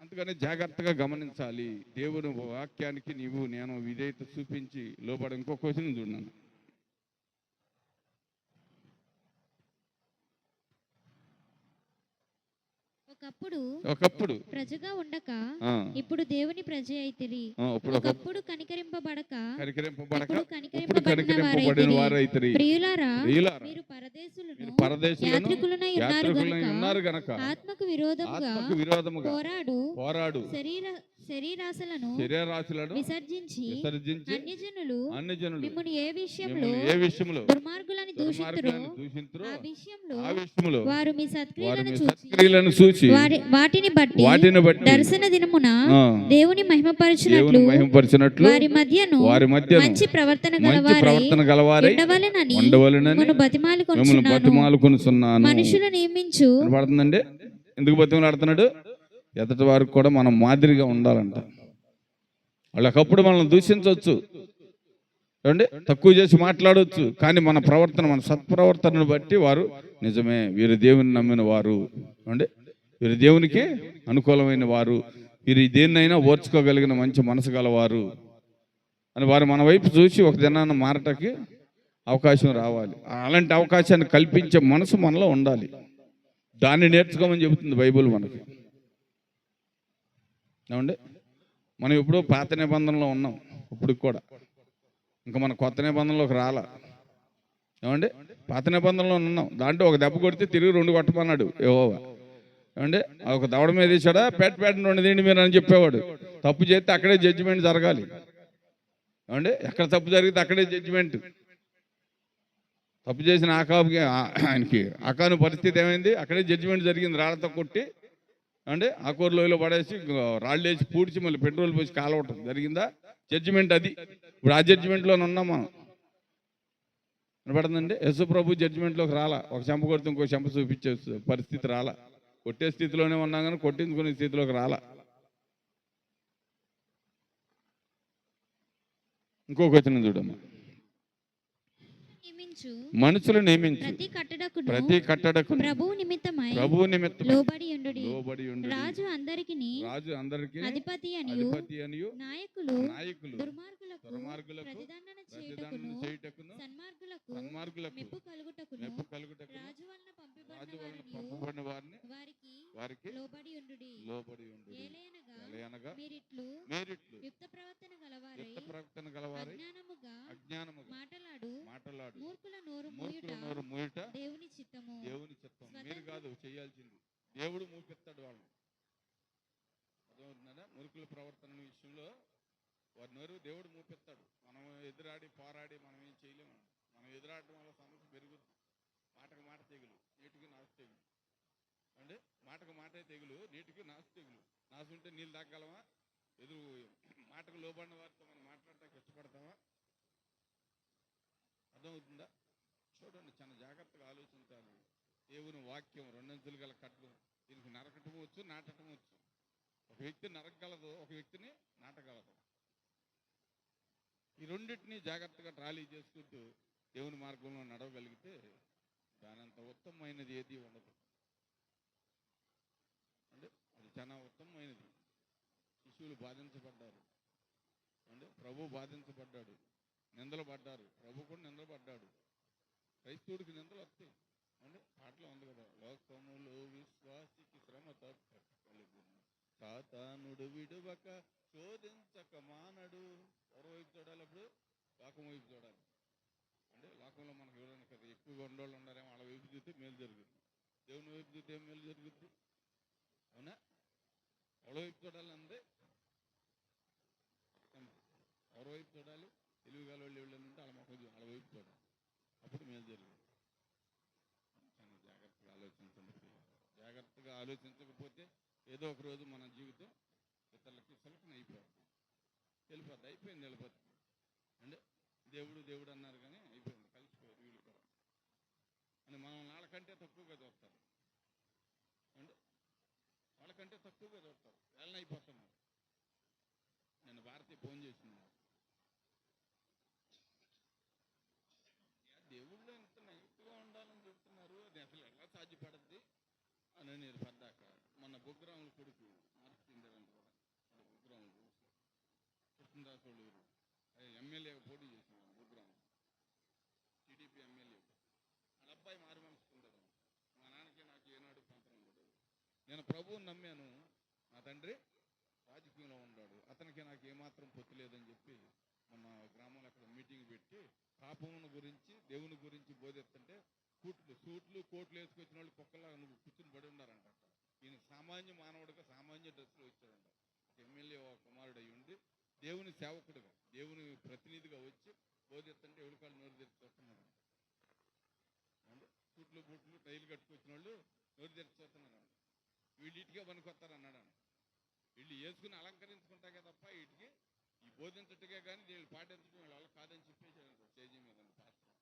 A: అందుకని జాగ్రత్తగా గమనించాలి. దేవుని వాక్యానికి నేను విధేయత చూపించి లోపల. ఇంకో క్వశ్చన్ చూడను. ఒకప్పుడు
B: ప్రజగా ఉండక ఇప్పుడు దేవుని ప్రజ అయితిరి. ఒకప్పుడు కనికరింపబడక కనికరింపబడిన వారైతిరి. ప్రియులారా మీరు పరదేశులను ఉన్నారు గనుక ఆత్మకు విరోధముగా పోరాడు శరీరాశలను విసర్జించి
A: అన్యజనులు
B: మిమ్మును ఏ విషయంలో దుర్మార్గులని దూషింతురో ఆ విషయంలో వారు మీ సత్క్రియలను చూచి వాటిని బట్టి దర్శన దినమున దేవుని మహిమపరచినట్లు వారి మధ్యను మంచి ప్రవర్తన గలవారై ఉండవలెనని బతిమాలుకొనుచున్నాను. మనుషులు నియమించు
A: పడుతుందండి. ఎందుకు బతిమాలాడుతున్నాడు? ఎదటి వారికి కూడా మనం మాదిరిగా ఉండాలంట. వాళ్ళకప్పుడు మనల్ని దూషించవచ్చు, ఏమండి, తక్కువ చేసి మాట్లాడవచ్చు. కానీ మన ప్రవర్తన, మన సత్ప్రవర్తనను బట్టి వారు నిజమే వీరు దేవుని నమ్మిన వారు, ఏమండి, వీరు దేవునికి అనుకూలమైన వారు, వీరు దేన్నైనా ఓర్చుకోగలిగిన మంచి మనసు గలవారు అని వారు మన వైపు చూసి ఒక దినాన్ని మారటానికి అవకాశం రావాలి. అలాంటి అవకాశాన్ని కల్పించే మనసు మనలో ఉండాలి. దాన్ని నేర్చుకోమని చెబుతుంది బైబిల్ మనకి. ఏమండి, మనం ఇప్పుడు పాత నిబంధనలో ఉన్నాం, ఇప్పుడు కూడా ఇంకా మన కొత్త నిబంధనలోకి రాలా. ఏమండి, పాత నిబంధనలో ఉన్నాం. దాంట్లో ఒక దెబ్బ కొడితే తిరిగి 2 కొట్టమన్నాడు యెహోవా. ఏమండి, ఒక దవడ మీద వేసాడా, పేటను 2 తీయండి మీరు అని చెప్పేవాడు. తప్పు చేస్తే అక్కడే జడ్జిమెంట్ జరగాలి. ఏమండి, ఎక్కడ తప్పు జరిగితే అక్కడే జడ్జిమెంట్. తప్పు చేసిన ఆకాను పరిస్థితి ఏమైంది? అక్కడే జడ్జిమెంట్ జరిగింది. రాళ్లతో కొట్టి, అంటే ఆకూర లోయలో పడేసి రాళ్ళు వేసి పూడ్చి మళ్ళీ పెట్రోల్ పోసి కాలవటం జరిగిందా? జడ్జిమెంట్ అది. ఇప్పుడు ఆ జడ్జిమెంట్లోనే ఉన్నాం మనం. వినపడుతుందండి? యేసు ప్రభు జడ్జిమెంట్లోకి రాలా. ఒక చెంప కొడితే ఇంకో చెంప చూపించే పరిస్థితి రాలా. కొట్టే స్థితిలోనే ఉన్నాం కానీ కొట్టించుకునే స్థితిలోకి రాలా. ఇంకొక వచనం చూడమ్మా. మనుషులు నియమించు ప్రతి కట్టడకును ప్రభువు నిమిత్తమై లోబడి ఉండుడి. రాజు అందరికిని అధిపతి అనియు నాయకులు దుర్మార్గులకు ప్రతిదండన చేయుటకును సన్మార్గులకు మెప్పు కలుగుటకును రాజు వలన పంపబడిన వారిని వారికి లోబడి ఉండుడి. ఏలయనగా మీరిట్లు యుక్త ప్రవర్తన గలవారై అజ్ఞానముగా మాటలాడు మూర్ఖుల నోరు మూయుట దేవుని చిత్తము. మీరు కాదు చేయాల్సింది, దేవుడు మూపిస్తాడు వాళ్ళని. అర్థమవుతుందా? మూర్ఖుల ప్రవర్తన విషయంలో వారి నోరు దేవుడు మూపిస్తాడు. మనం ఎదురాడి పోరాడి మనం ఏం చేయలేము. మనం ఎదురాడటం వల్ల సమస్య పెరుగుతుంది. మాటకు మాట తెగులు, నీటికి నాసు తెగులు. అంటే మాటకు మాటే తెగులు, నీటికి నాసు తెగులు. నాసు ఉంటే నీళ్ళు తాగలమా? మాటకు లోబడిన వారితో మనం మాట్లాడటానికి ఇష్టపడతామా? అర్థమవుతుందా? చూడండి, చాలా జాగ్రత్తగా ఆలోచించాలి. దేవుని వాక్యం 2 అంచులు గల కట్లు. దీనికి నరకటం వచ్చు, నాటటం వచ్చు. ఒక వ్యక్తి నరకగలదు, ఒక వ్యక్తిని నాటగలదు. ఈ రెండింటినీ జాగ్రత్తగా ట్రాలీ చేసుకుంటూ దేవుని మార్గంలో నడవగలిగితే దానంత ఉత్తమమైనది ఏది ఉండదు. అంటే అది చాలా ఉత్తమమైనది. శిశువులు బాధించబడ్డారు, అంటే ప్రభు బాధించబడ్డాడు, నిందలు పడ్డారు, ప్రభు కూడా నిందలు పడ్డాడు. క్రైస్తవుడికి నిందలు వస్తాయి. అంటే పాటలో ఉంది కదా, లోకములో విశ్వాసికి శ్రమ తప్పకలుగును, సాతానుడు విడువక శోధించక మానడు. ఎవరి వైపు చూడాలి? అప్పుడు లోకం వైపు చూడాలి. అంటే లోకంలో మనకు ఎవరైనా కదా ఎక్కువగా ఉండేవాళ్ళు ఉన్నారేమో, వాళ్ళ వైపు చూస్తే మేలు జరుగుతుంది. దేవుని వైపు చూస్తే ఏం మేలు జరుగుద్ది? అవునా? ఎవరి వైపు చూడాలి? అందే ఎవరి వైపు చూడాలి? తెలివిగల వాళ్ళు ఎవరు ఉంటే వాళ్ళ మొక్క వాళ్ళ వైపు చూడాలి. అప్పుడు మేలు జరుగుతుంది. చాలా జాగ్రత్తగా ఆలోచించండి. జాగ్రత్తగా ఆలోచించకపోతే ఏదో ఒక రోజు మన జీవితం ఇతరులకి సులభం అయిపోతుంది. అయిపోయింది వెళ్ళిపోతుంది. అంటే దేవుడు అన్నారు కానీ అయిపోయింది, కలిసిపోయారు వీళ్ళు కూడా. అని మనం వాళ్ళకంటే తక్కువగా చూస్తారు. అంటే వాళ్ళకంటే తక్కువగా చూస్తారు, వాళ్ళని అయిపోతున్నారు. నేను భారతీయ ఫోన్ చేసింది, దేవుళ్ళు ఇంత నెగిటివ్గా ఉండాలని చెప్తున్నారు, అది అసలు ఎలా సాధ్యపడద్ది అని నేను పడ్డాక మన బుగ్గరాముల కొడుకు మార్చిందని కూడా బుగ్గరాములు కృష్ణదాస్ వాళ్ళు ఎమ్మెల్యేగా పోటీ చేసిన బుగ్గరాములు, టీడీపీ ఎమ్మెల్యే. వాళ్ళ అబ్బాయి మారు మనసుకుంటాడు. మా నాన్నకి నాకు ఏనాడు పంతనం ఉండదు. నేను ప్రభువుని నమ్మాను, నా తండ్రి రాజకీయంలో ఉన్నాడు, అతనికి నాకు ఏమాత్రం పొత్తు లేదని చెప్పి మన గ్రామంలో అక్కడ మీటింగ్ పెట్టి పాపమును గురించి దేవుని గురించి బోధిస్తుంటే సూట్లు కోట్లు వేసుకొచ్చిన వాళ్ళు కుక్కలా నువ్వు కూర్చుని పడి ఉన్నారంట. ఈయన సామాన్య మానవుడిగా సామాన్య డ్రెస్సులో వచ్చాడంట. ఎమ్మెల్యే కుమారుడు అయి ఉండి దేవుని సేవకుడుగా దేవుని ప్రతినిధిగా వచ్చి బోధిస్తుంటే ఎవరికాళ్ళు నోరు తెరిచి చూస్తున్నాడు. సూట్లు బూట్లు టైలు కట్టుకొచ్చిన వాళ్ళు నోరు తెరిచి చూస్తున్నాడు. వీళ్ళు ఇటుకే పనికొస్తారు అన్నాడు. వీళ్ళు వేసుకుని అలంకరించుకుంటాకే తప్ప వీటికి ఈ బోధించటకే కానీ వీళ్ళు పాటించడం వీళ్ళ వల్ల కాదని చెప్పేసి స్టేజీ మీద పాస్టర్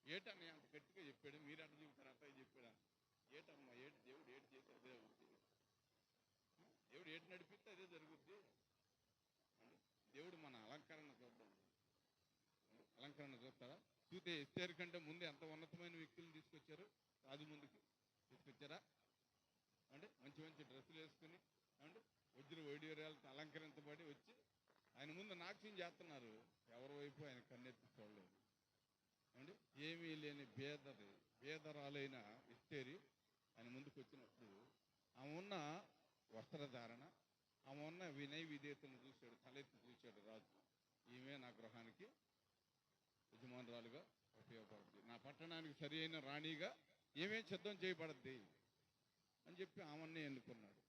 A: ఏటన్నా అంత గట్టిగా చెప్పాడు, మీరు అట్లా చెబుతారు అట్లా చెప్పాడు. ఏటమ్మా ఏడు దేవుడు ఏడు చేస్తే అదే అవుతుంది, దేవుడు ఏడు నడిపిస్తే అదే జరుగుద్ది. దేవుడు మన అలంకరణ చూద్దాం. అలంకరణ చూస్తారా? చూస్తే ఎస్తేరు కంటే ముందు ఎంత ఉన్నతమైన వ్యక్తులను తీసుకొచ్చారు, రాజు ముందుకు తీసుకొచ్చారా అంటే మంచి మంచి డ్రెస్సులు వేసుకుని అంటే వజ్ర వైడూర్యాలతో అలంకరించబడి వచ్చి ఆయన ముందు నాట్యం చేస్తున్నారు. ఎవరి వైపు ఆయన కన్నెత్తి చూడలేదు. అంటే ఏమీ లేని బేదరాలైన ఎస్తేరి ఆయన ముందుకు వచ్చినప్పుడు ఆమె ఉన్న వస్త్రధారణ, ఆమె ఉన్న వినయ విధేయతను చూశాడు, తలెత్తి చూశాడు రాజు. ఈమె నా గృహానికి యజమానురాలుగా ఉపయోగపడుతుంది, నా పట్టణానికి సరి అయిన రాణిగా ఏమే సిద్ధం చేయబడద్ది అని చెప్పి ఆమెన్నే ఎన్నుకున్నాడు.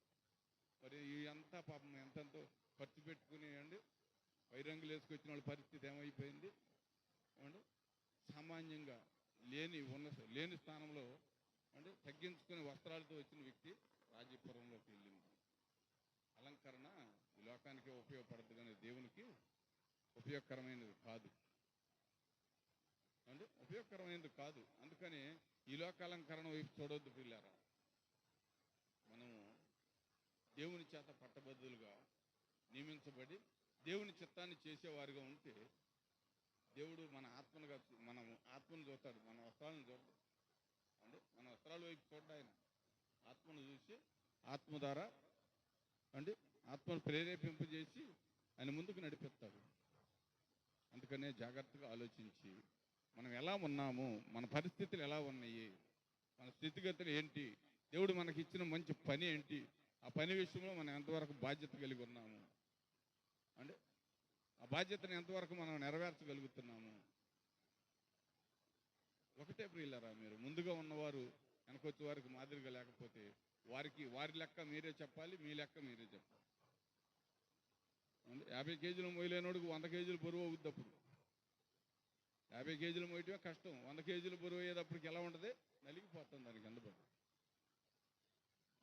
A: మరి అంతా పాపం ఎంతెంతో ఖర్చు పెట్టుకుని అండి వైరంగులు వేసుకొచ్చిన వాళ్ళ పరిస్థితి ఏమైపోయింది అండి. సామాన్యంగా లేని స్థానంలో అంటే తగ్గించుకుని వస్త్రాలతో వచ్చిన వ్యక్తి రాజపురంలోకి వెళ్ళింది. అలంకరణ ఈ లోకానికి ఉపయోగపడదు కానీ దేవునికి ఉపయోగకరమైనది కాదు అంటే ఉపయోగకరమైనది కాదు. అందుకని ఈ లోక అలంకరణ వైపు చూడవద్దు పిల్లారా. మనము దేవుని చేత పట్టబద్దులుగా నియమించబడి దేవుని చిత్తాన్ని చేసేవారిగా ఉంటే దేవుడు మన ఆత్మను చూస్తాడు, మన వస్త్రాలను చూడడు. అంటే మన వస్త్రాల వైపు చూడ్డా ఆయన ఆత్మను చూసి ఆత్మ ద్వారా అంటే ఆత్మను ప్రేరేపింపజేసి ఆయన ముందుకు నడిపిస్తాడు. అందుకనే జాగ్రత్తగా ఆలోచించి మనం ఎలా ఉన్నాము, మన పరిస్థితులు ఎలా ఉన్నాయి, మన స్థితిగతులు ఏంటి, దేవుడు మనకి ఇచ్చిన మంచి పని ఏంటి, ఆ పని విషయంలో మనం ఎంతవరకు బాధ్యత కలిగి ఉన్నాము అంటే ఆ బాధ్యతను ఎంతవరకు మనం నెరవేర్చగలుగుతున్నాము. ఒకటే ప్రియులారా, మీరు ముందుగా ఉన్నవారు వెనకొచ్చే వారికి మాదిరిగా లేకపోతే వారి లెక్క మీరే చెప్పాలి, మీ లెక్క మీరే చెప్పాలి. 50 కేజీలు మోయలేనోడికి 100 కేజీలు బరువు అవుద్ది. అప్పుడు 50 కేజీలు మోయటమే కష్టం, 100 కేజీలు బరువు అయ్యేటప్పటికి ఎలా ఉంటుంది, నలిగిపోతుంది దానికి అందుబాటు.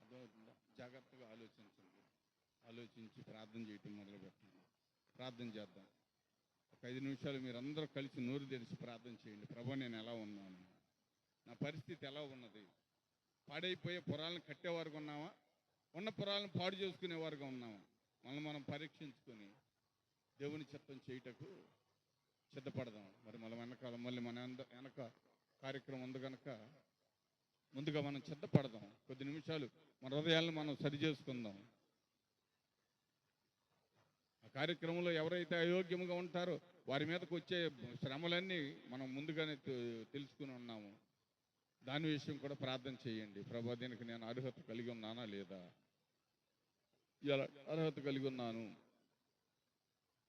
A: అర్థమవుతుందా? జాగ్రత్తగా ఆలోచించండి, ఆలోచించి ప్రార్థన చేయటం మొదలు పెట్టండి. ప్రార్థన చేద్దాం. ఒక 5 నిమిషాలు మీరు అందరూ కలిసి నోరు తెరిచి ప్రార్థన చేయండి. ప్రభు, నేను ఎలా ఉన్నాను, నా పరిస్థితి ఎలా ఉన్నది, పాడైపోయే పురాలను కట్టేవారుగా ఉన్నామా, ఉన్న పురాలను పాడు చేసుకునేవారుగా ఉన్నామా, మనం పరీక్షించుకొని దేవుని చిత్తం చేయుటకు సిద్ధపడదాం. మరి మళ్ళీ మన వెనక కార్యక్రమం ఉంది కనుక ముందుగా మనం సిద్ధపడదాం. కొద్ది నిమిషాలు మన హృదయాలను మనం సరి చేసుకుందాం. ఆ కార్యక్రమంలో ఎవరైతే అయోగ్యంగా ఉంటారో వారి మీదకి వచ్చే శ్రమలన్నీ మనం ముందుగానే తెలుసుకుని ఉన్నాము. దాని విషయం కూడా ప్రార్థన చేయండి. ప్రభు, దీనికి నేను అర్హత కలిగి ఉన్నానా లేదా, ఇలా అర్హత కలిగి ఉన్నాను,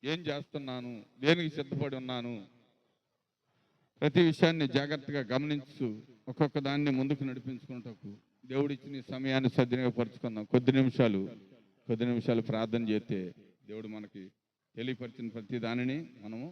A: ఏం చేస్తున్నాను, దేనికి సిద్ధపడి ఉన్నాను, ప్రతి విషయాన్ని జాగ్రత్తగా గమనించు ఒక్కొక్క దాన్ని ముందుకు నడిపించుకున్నటకు దేవుడిచ్చిన సమయాన్ని సద్వినియోగపరుచుకుందాం. కొద్ది నిమిషాలు ప్రార్థన చేస్తే దేవుడు మనకి తెలియపరిచిన ప్రతి దానిని మనము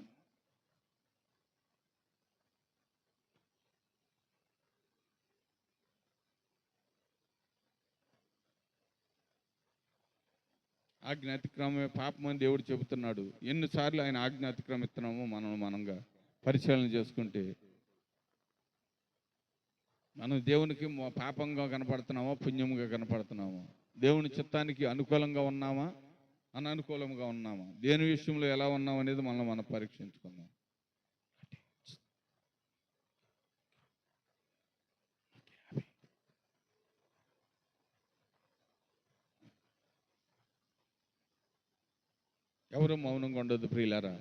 A: ఆజ్ఞ అతిక్రమమే పాపమని దేవుడు చెబుతున్నాడు. ఎన్నిసార్లు ఆయన ఆజ్ఞ అతిక్రమిస్తున్నామో మనంగా పరిశీలన చేసుకుంటే మనం దేవునికి పాపంగా కనపడుతున్నామా, పుణ్యంగా కనపడుతున్నామా, దేవుని చిత్తానికి అనుకూలంగా ఉన్నామా, అననుకూలంగా ఉన్నామా, దేని విషయంలో ఎలా ఉన్నాం అనేది మనం పరీక్షించుకుందాం. ఎవరు మౌనంగా ఉండదు ప్రియులారా.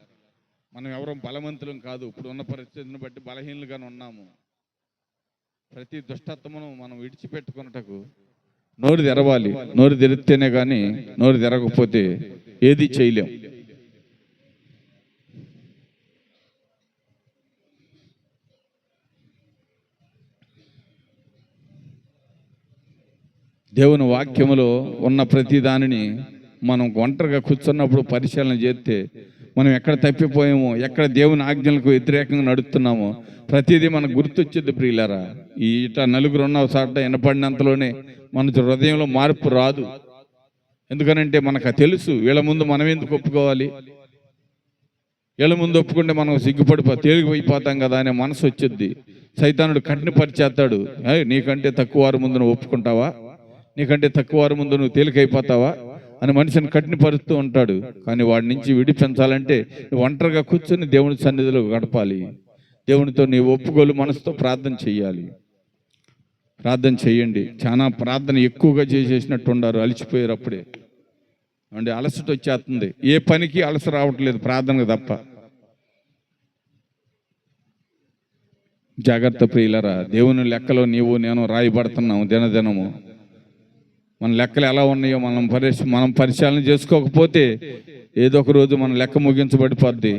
A: మనం ఎవరూ బలవంతులం కాదు. ఇప్పుడు ఉన్న పరిస్థితిని బట్టి బలహీనులుగానే ఉన్నాము. ప్రతి దుష్టత్వమును మనం విడిచిపెట్టుకున్నటకు నోరు తెరవాలి. నోరు తెరిస్తేనే కానీ, నోరు తెరగకపోతే ఏది చేయలేం. దేవుని వాక్యములో ఉన్న ప్రతి దానిని మనం ఒంటరిగా కూర్చున్నప్పుడు పరిశీలన చేస్తే మనం ఎక్కడ తప్పిపోయామో, ఎక్కడ దేవుని ఆజ్ఞలకు వ్యతిరేకంగా నడుస్తున్నామో ప్రతిదీ మనకు గుర్తొచ్చింది ప్రియులారా. ఈ ఇట నలుగురు ఉన్న చాట వినపడినంతలోనే మన హృదయంలో మార్పు రాదు. ఎందుకనంటే మనకు తెలుసు, వీళ్ళ ముందు మనం ఎందుకు ఒప్పుకోవాలి, వీళ్ళ ముందు ఒప్పుకుంటే మనం తేలిగిపోయిపోతాం కదా అనే మనసు వచ్చింది. సైతానుడు కఠినపరిచేస్తాడు. నీకంటే తక్కువ వారి ముందు నువ్వు ఒప్పుకుంటావా, నీకంటే తక్కువ వారి ముందు నువ్వు తేలికైపోతావా అని మనిషిని కఠినపరుస్తూ ఉంటాడు. కానీ వాడి నుంచి విడిపించాలంటే నువ్వు ఒంటరిగా కూర్చొని దేవుని సన్నిధిలో గడపాలి. దేవునితో నీ ఒప్పుకోలు మనసుతో ప్రార్థన చెయ్యాలి. ప్రార్థన చెయ్యండి. చాలా ప్రార్థన ఎక్కువగా చేసేసినట్టు ఉండారు, అలసిపోయారు. అప్పుడే అంటే అలసట వచ్చేస్తుంది. ఏ పనికి అలస రావట్లేదు, ప్రార్థనకు తప్ప. జాగ్రత్త ప్రియులరా, దేవుని లెక్కలో నీవు నేను రాయబడుతున్నాము దినదినము. మన లెక్కలు ఎలా ఉన్నాయో మనం పరిశీలన చేసుకోకపోతే ఏదో ఒక రోజు మన లెక్క ముగించబడిపోద్ది.